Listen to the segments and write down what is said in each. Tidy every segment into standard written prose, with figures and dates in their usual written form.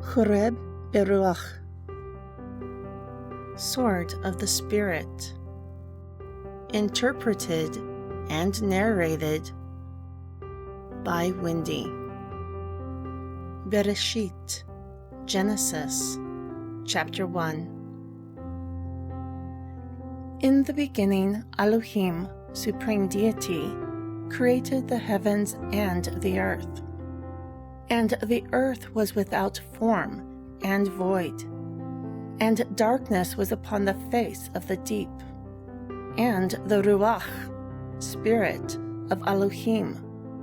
Choreb Beruach, Sword of the Spirit, interpreted and narrated by Wendy. Bereshit, Genesis, Chapter 1. In the beginning, Elohim, Supreme Deity, created the heavens and the earth. And the earth was without form and void, and darkness was upon the face of the deep. And the Ruach, Spirit of Elohim,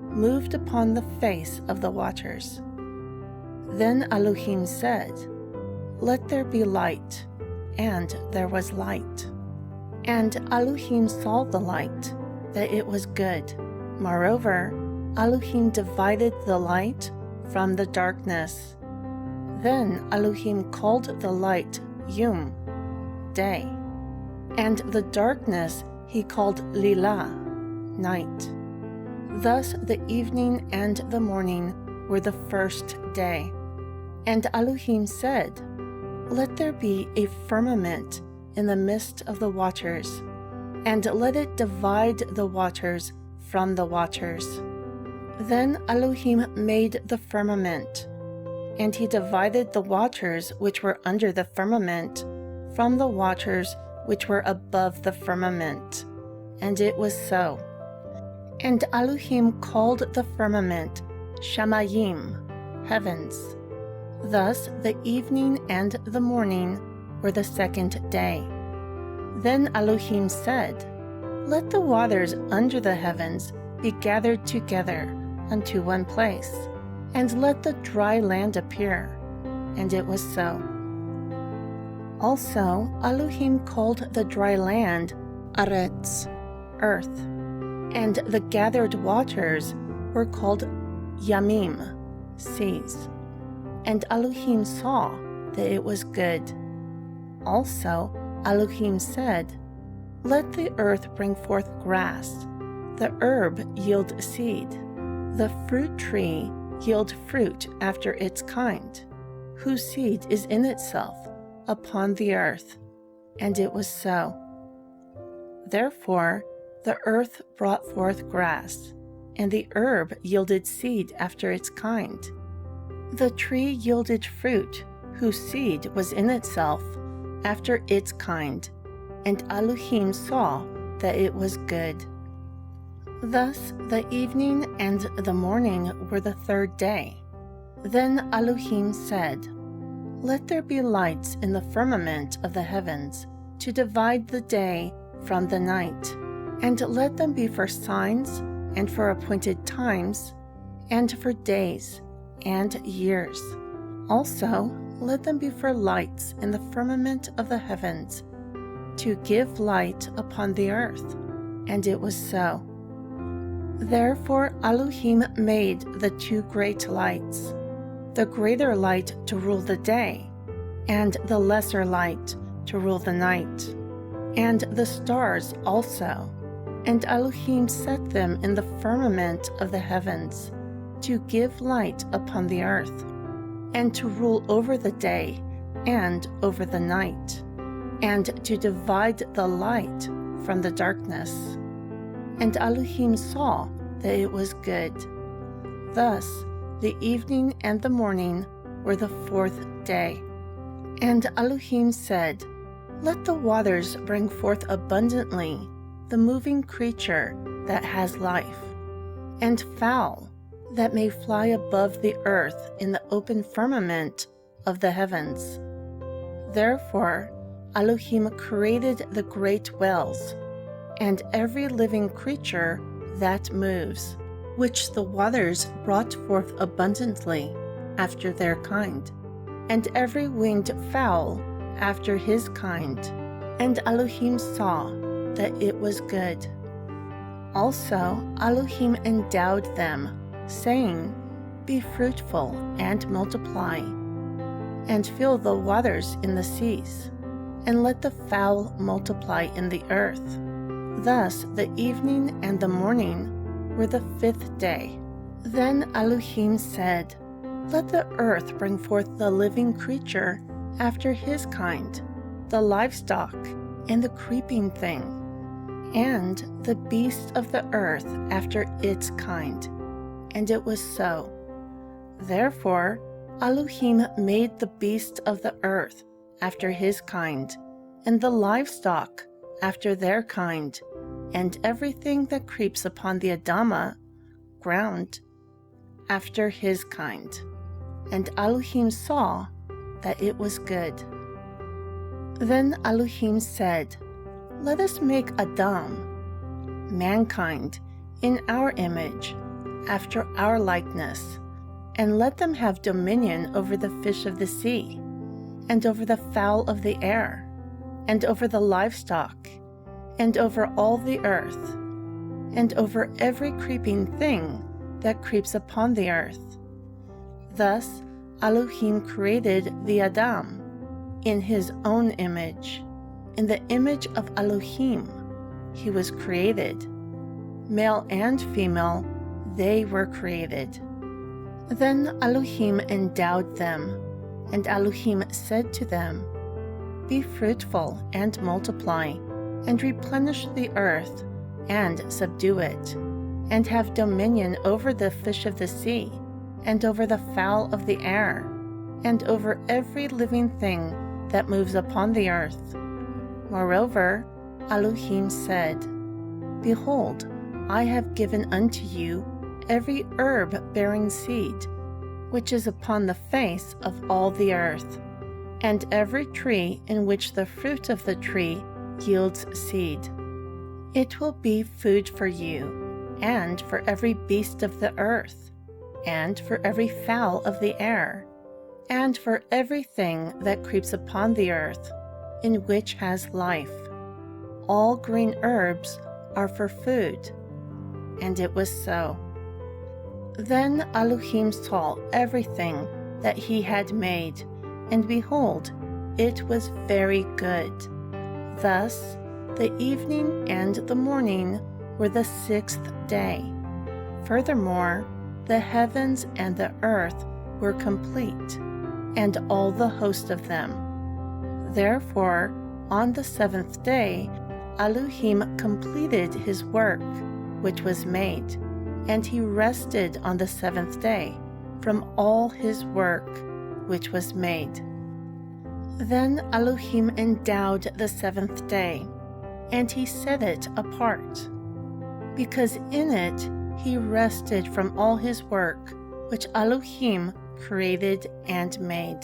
moved upon the face of the waters. Then Elohim said, "Let there be light," and there was light. And Elohim saw the light, that it was good. Moreover, Elohim divided the light from the darkness. Then Elohim called the light Yom, day, and the darkness he called Lilah, night. Thus the evening and the morning were the first day. And Elohim said, "Let there be a firmament in the midst of the waters, and let it divide the waters from the waters." Then Elohim made the firmament, and he divided the waters which were under the firmament from the waters which were above the firmament. And it was so. And Elohim called the firmament Shamayim, heavens. Thus the evening and the morning were the second day. Then Elohim said, "Let the waters under the heavens be gathered together unto one place, and let the dry land appear." And it was so. Also Elohim called the dry land Aretz, earth, and the gathered waters were called Yamim, seas. And Elohim saw that it was good. Also Elohim said, "Let the earth bring forth grass, the herb yield seed, the fruit tree yield fruit after its kind, whose seed is in itself upon the earth." And it was so. Therefore the earth brought forth grass, and the herb yielded seed after its kind. The tree yielded fruit, whose seed was in itself after its kind, and Elohim saw that it was good. Thus the evening and the morning were the third day. Then Elohim said, "Let there be lights in the firmament of the heavens, to divide the day from the night, and let them be for signs, and for appointed times, and for days and years. Also let them be for lights in the firmament of the heavens, to give light upon the earth." And it was so. Therefore Elohim made the two great lights, the greater light to rule the day, and the lesser light to rule the night, and the stars also. And Elohim set them in the firmament of the heavens, to give light upon the earth, and to rule over the day and over the night, and to divide the light from the darkness. And Elohim saw that it was good. Thus the evening and the morning were the fourth day. And Elohim said, "Let the waters bring forth abundantly the moving creature that has life, and fowl that may fly above the earth in the open firmament of the heavens." Therefore Elohim created the great whales, and every living creature that moves, which the waters brought forth abundantly after their kind, and every winged fowl after his kind. And Elohim saw that it was good. Also Elohim endowed them, saying, "Be fruitful and multiply, and fill the waters in the seas, and let the fowl multiply in the earth." Thus the evening and the morning were the fifth day. Then Elohim said, Let the earth bring forth the living creature after his kind, the livestock, and the creeping thing, and the beast of the earth after its kind. And it was so. Therefore Elohim made the beasts of the earth after his kind, and the livestock after their kind, and everything that creeps upon the Adamah, ground, after his kind. And Elohim saw that it was good. Then Elohim said, Let us make Adam, mankind, in our image, after our likeness, and let them have dominion over the fish of the sea, and over the fowl of the air, and over the livestock, and over all the earth, and over every creeping thing that creeps upon the earth. Thus Elohim created the Adam in his own image. In the image of Elohim he was created. Male and female, they were created. Then Elohim endowed them, and Elohim said to them, Be fruitful and multiply, and replenish the earth, and subdue it, and have dominion over the fish of the sea, and over the fowl of the air, and over every living thing that moves upon the earth. Moreover, Elohim said, Behold, I have given unto you every herb bearing seed, which is upon the face of all the earth, and every tree in which the fruit of the tree yields seed. It will be food for you, and for every beast of the earth, and for every fowl of the air, and for everything that creeps upon the earth, in which has life. All green herbs are for food. And it was so. Then Elohim saw everything that he had made, and behold, it was very good. Thus the evening and the morning were the 6th day. Furthermore, the heavens and the earth were complete, and all the host of them. Therefore, on the 7th day, Elohim completed his work which was made, and he rested on the 7th day from all his work which was made. Then Elohim endowed the 7th day, and he set it apart, because in it he rested from all his work which Elohim created and made.